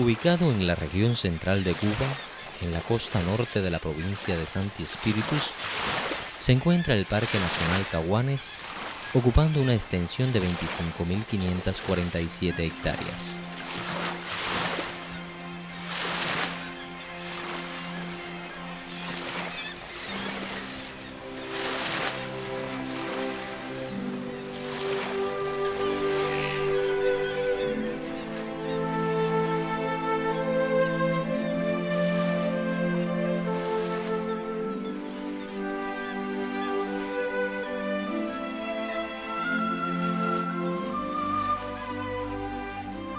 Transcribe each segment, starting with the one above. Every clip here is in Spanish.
Ubicado en la región central de Cuba, en la costa norte de la provincia de Santi Espíritus, se encuentra el Parque Nacional Caguanes, ocupando una extensión de 25.547 hectáreas.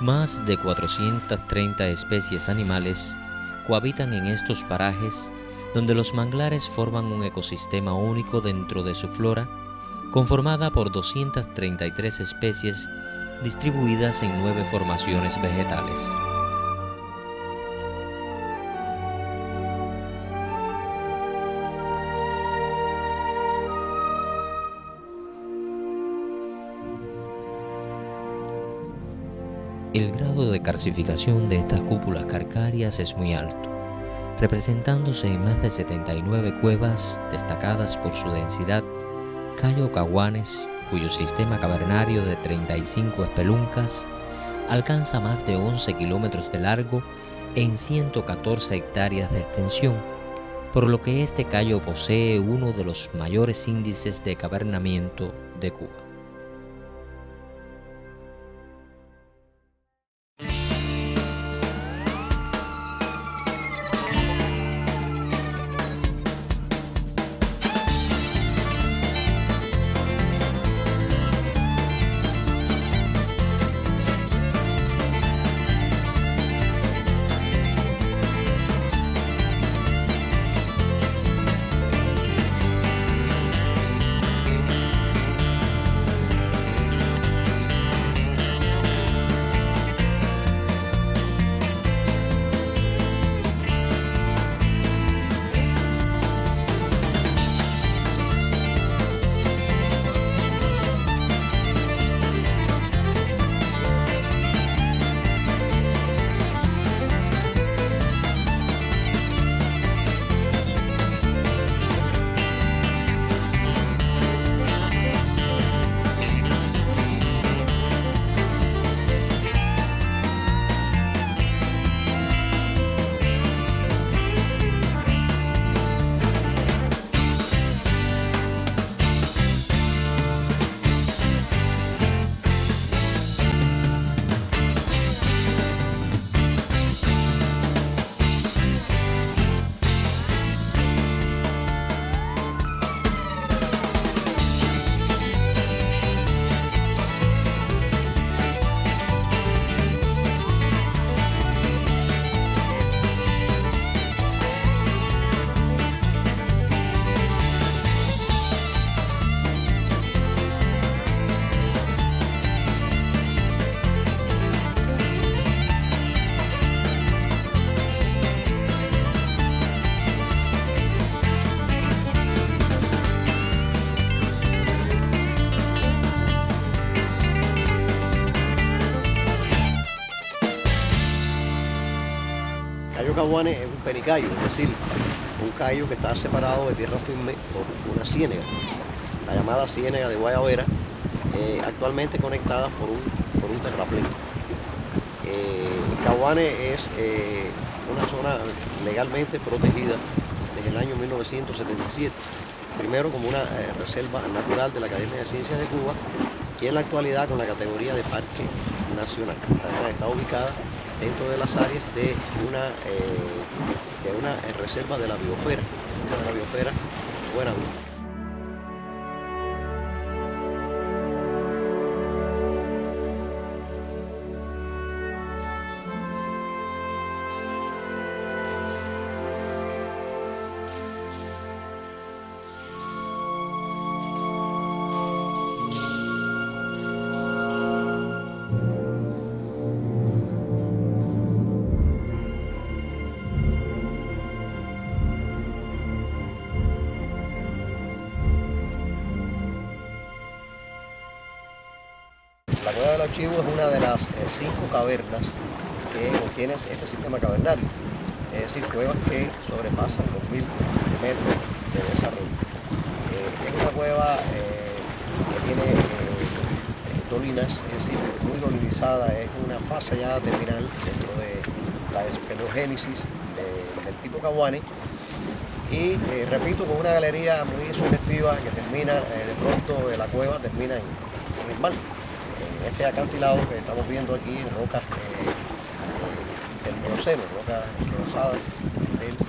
Más de 430 especies animales cohabitan en estos parajes, donde los manglares forman un ecosistema único dentro de su flora, conformada por 233 especies distribuidas en 9 formaciones vegetales. El grado de calcificación de estas cúpulas calcáreas es muy alto, representándose en más de 79 cuevas destacadas por su densidad. Cayo Caguanes, cuyo sistema cavernario de 35 espeluncas alcanza más de 11 kilómetros de largo en 114 hectáreas de extensión, por lo que este cayo posee uno de los mayores índices de cavernamiento de Cuba. Cayo Caguanes es un pericayo, es decir, un cayo que está separado de tierra firme por una ciénaga, la llamada ciénaga de Guayabera, actualmente conectada por un terraplén. Caguanes es una zona legalmente protegida desde el año 1977, primero como una reserva natural de la Academia de Ciencias de Cuba y en la actualidad con la categoría de Parque Nacional. Además está ubicada dentro de las áreas de una reserva de la biosfera, Buena Vista. La Cueva del Archivo es una de las 5 cavernas que contiene este sistema cavernario, es decir, cuevas que sobrepasan los 1000 metros de desarrollo. Es una cueva que tiene dolinas, es decir, muy dolinizada, es una fase ya terminal dentro de la espeleogénesis del tipo Caguani. Y repito, con una galería muy sugestiva que termina, de pronto la cueva termina en el mar. Este acantilado que estamos viendo aquí en rocas del Mioceno, rocas rosadas del Mioceno.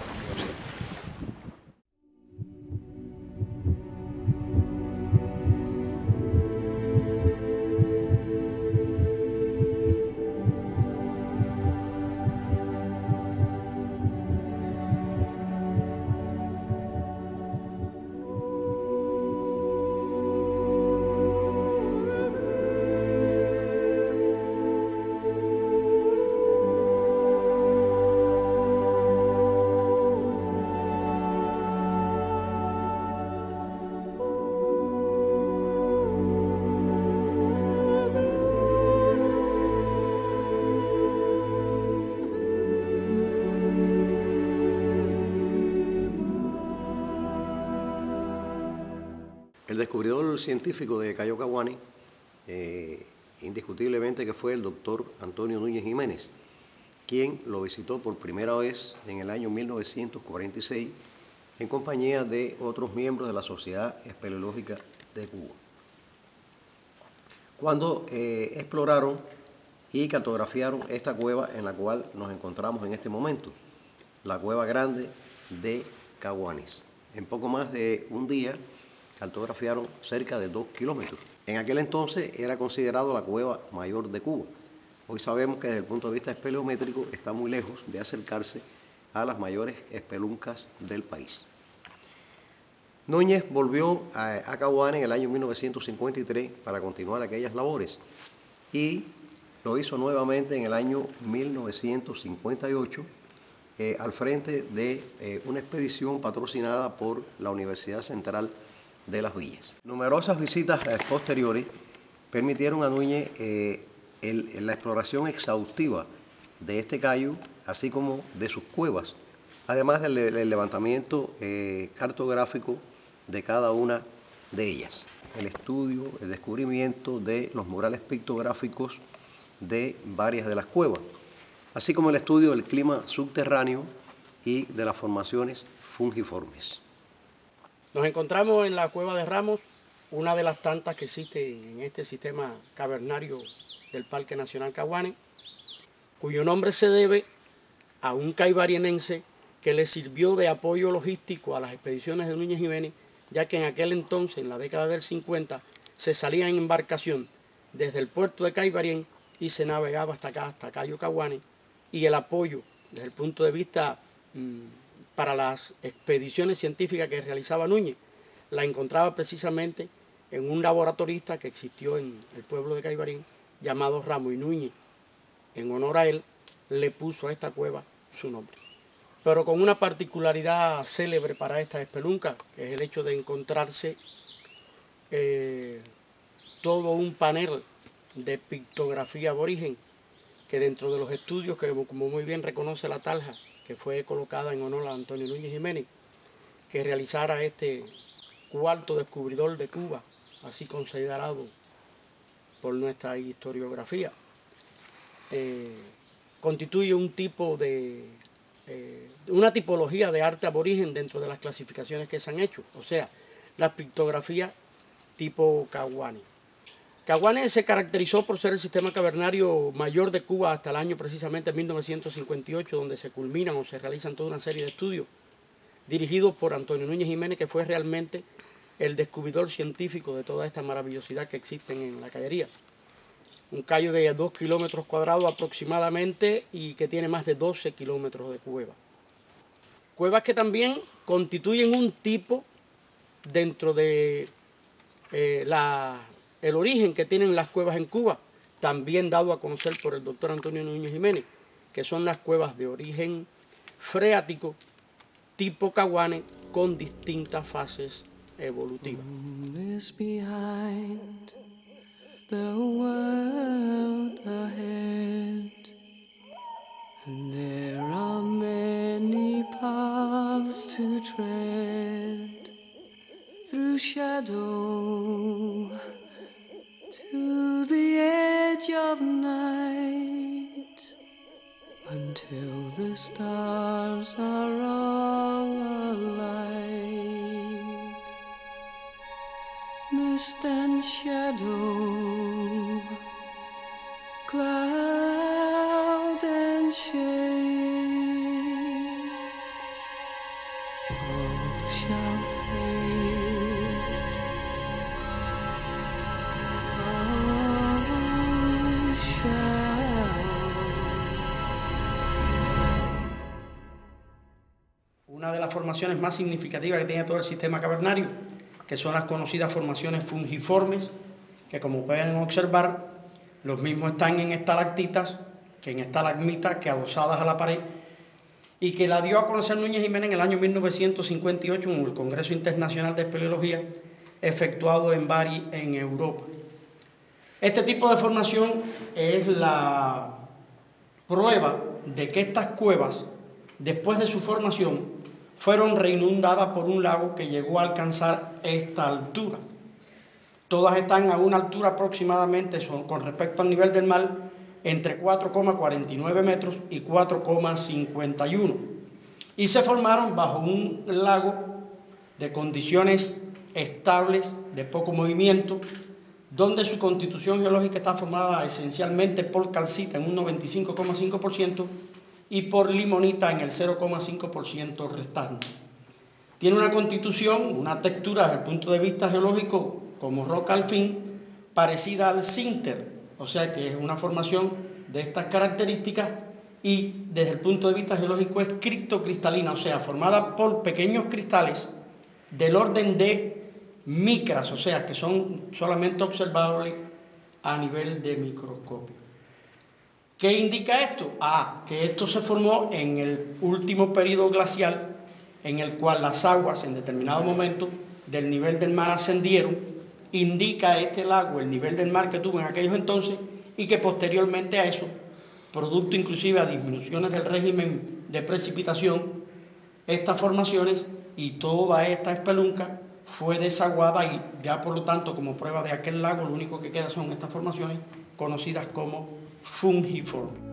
El descubridor científico de Cayo Caguani, indiscutiblemente que fue el doctor Antonio Núñez Jiménez, quien lo visitó por primera vez en el año 1946 en compañía de otros miembros de la Sociedad Espeleológica de Cuba. Cuando exploraron y cartografiaron esta cueva en la cual nos encontramos en este momento, la Cueva Grande de Caguanes. En poco más de un día cartografiaron cerca de 2 kilómetros. En aquel entonces era considerado la cueva mayor de Cuba. Hoy sabemos que desde el punto de vista espeleométrico está muy lejos de acercarse a las mayores espeluncas del país. Núñez volvió a Caguanes en el año 1953 para continuar aquellas labores y lo hizo nuevamente en el año 1958 al frente de una expedición patrocinada por la Universidad Central de Las Villas. Numerosas visitas posteriores permitieron a Núñez la exploración exhaustiva de este callo, así como de sus cuevas, además del levantamiento cartográfico de cada una de ellas, el estudio, el descubrimiento de los murales pictográficos de varias de las cuevas, así como el estudio del clima subterráneo y de las formaciones fungiformes. Nos encontramos en la Cueva de Ramos, una de las tantas que existen en este sistema cavernario del Parque Nacional Caguanes, cuyo nombre se debe a un caibarienense que le sirvió de apoyo logístico a las expediciones de Núñez Jiménez, ya que en aquel entonces, en la década del 50, se salía en embarcación desde el puerto de Caibarien y se navegaba hasta acá, hasta Cayo Caguanes, y el apoyo desde el punto de vista para las expediciones científicas que realizaba Núñez, la encontraba precisamente en un laboratorista que existió en el pueblo de Caibarien llamado Ramos, y Núñez, en honor a él, le puso a esta cueva su nombre. Pero con una particularidad célebre para esta espelunca, que es el hecho de encontrarse todo un panel de pictografía aborigen, que dentro de los estudios, que como muy bien reconoce la Talja, que fue colocada en honor a Antonio Núñez Jiménez, que realizara este cuarto descubridor de Cuba, así considerado por nuestra historiografía, constituye un tipo de una tipología de arte aborigen dentro de las clasificaciones que se han hecho, o sea, las pictografías tipo Caguani. Caguanes se caracterizó por ser el sistema cavernario mayor de Cuba hasta el año precisamente 1958, donde se culminan o se realizan toda una serie de estudios dirigidos por Antonio Núñez Jiménez, que fue realmente el descubridor científico de toda esta maravillosidad que existen en la callería. Un callo de 2 kilómetros cuadrados aproximadamente y que tiene más de 12 kilómetros de cueva. Cuevas que también constituyen un tipo dentro de el origen que tienen las cuevas en Cuba, también dado a conocer por el doctor Antonio Núñez Jiménez, que son las cuevas de origen freático tipo Caguanes con distintas fases evolutivas. The world ahead. And there are many paths to tread through shadow to the edge of night until the stars are all alight. Mist and shadow, cloud and shade, all shall fade, all shall. Una de las formaciones más significativas que tiene todo el sistema cavernario, que son las conocidas formaciones fungiformes, que como pueden observar, los mismos están en estalactitas, que en estalagmitas, que adosadas a la pared, y que la dio a conocer Núñez Jiménez en el año 1958 en el Congreso Internacional de Espeleología, efectuado en Bari, en Europa. Este tipo de formación es la prueba de que estas cuevas, después de su formación, fueron reinundadas por un lago que llegó a alcanzar esta altura. Todas están a una altura aproximadamente, con respecto al nivel del mar, entre 4,49 metros y 4,51. Y se formaron bajo un lago de condiciones estables, de poco movimiento, donde su constitución geológica está formada esencialmente por calcita en un 95,5% y por limonita en el 0,5% restante. Tiene una constitución, una textura desde el punto de vista geológico como roca alfín, parecida al sinter, o sea que es una formación de estas características, y desde el punto de vista geológico es criptocristalina, o sea, formada por pequeños cristales del orden de micras, o sea, que son solamente observables a nivel de microscopio. ¿Qué indica esto? Que esto se formó en el último periodo glacial, en el cual las aguas en determinado momento del nivel del mar ascendieron. Indica este lago el nivel del mar que tuvo en aquellos entonces, y que posteriormente a eso, producto inclusive a disminuciones del régimen de precipitación, estas formaciones y toda esta espelunca fue desaguada, y ya por lo tanto, como prueba de aquel lago, lo único que queda son estas formaciones conocidas como fungiformes.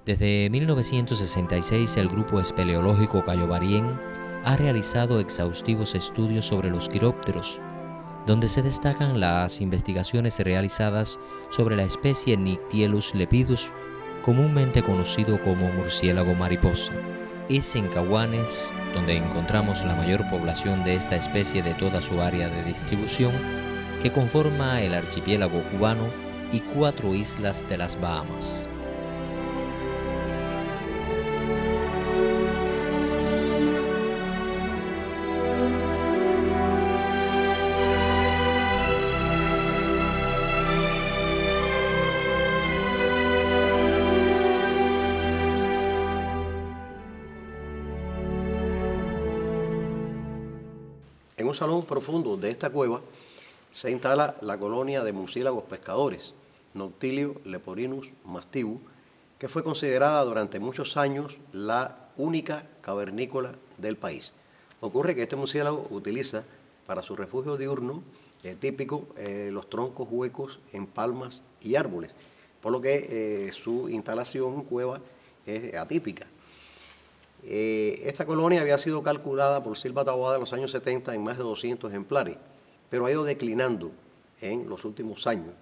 Desde 1966, el grupo espeleológico Cayo Barién ha realizado exhaustivos estudios sobre los quirópteros, donde se destacan las investigaciones realizadas sobre la especie Nyctielus lepidus, comúnmente conocido como murciélago mariposa. Es en Caguanes donde encontramos la mayor población de esta especie de toda su área de distribución, que conforma el archipiélago cubano y 4 islas de las Bahamas. En un salón profundo de esta cueva se instala la colonia de murciélagos pescadores, Noctilio leporinus mastibu, que fue considerada durante muchos años la única cavernícola del país. Ocurre que este murciélago utiliza para su refugio diurno típico los troncos huecos en palmas y árboles, por lo que su instalación en cueva es atípica. Esta colonia había sido calculada por Silva Taboada en los años 70 en más de 200 ejemplares, pero ha ido declinando en los últimos años.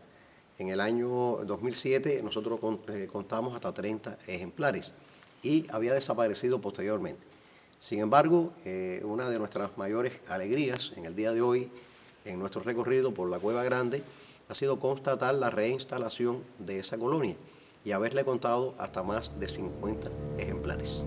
En el año 2007 nosotros contamos hasta 30 ejemplares y había desaparecido posteriormente. Sin embargo, una de nuestras mayores alegrías en el día de hoy, en nuestro recorrido por la Cueva Grande, ha sido constatar la reinstalación de esa colonia y haberle contado hasta más de 50 ejemplares.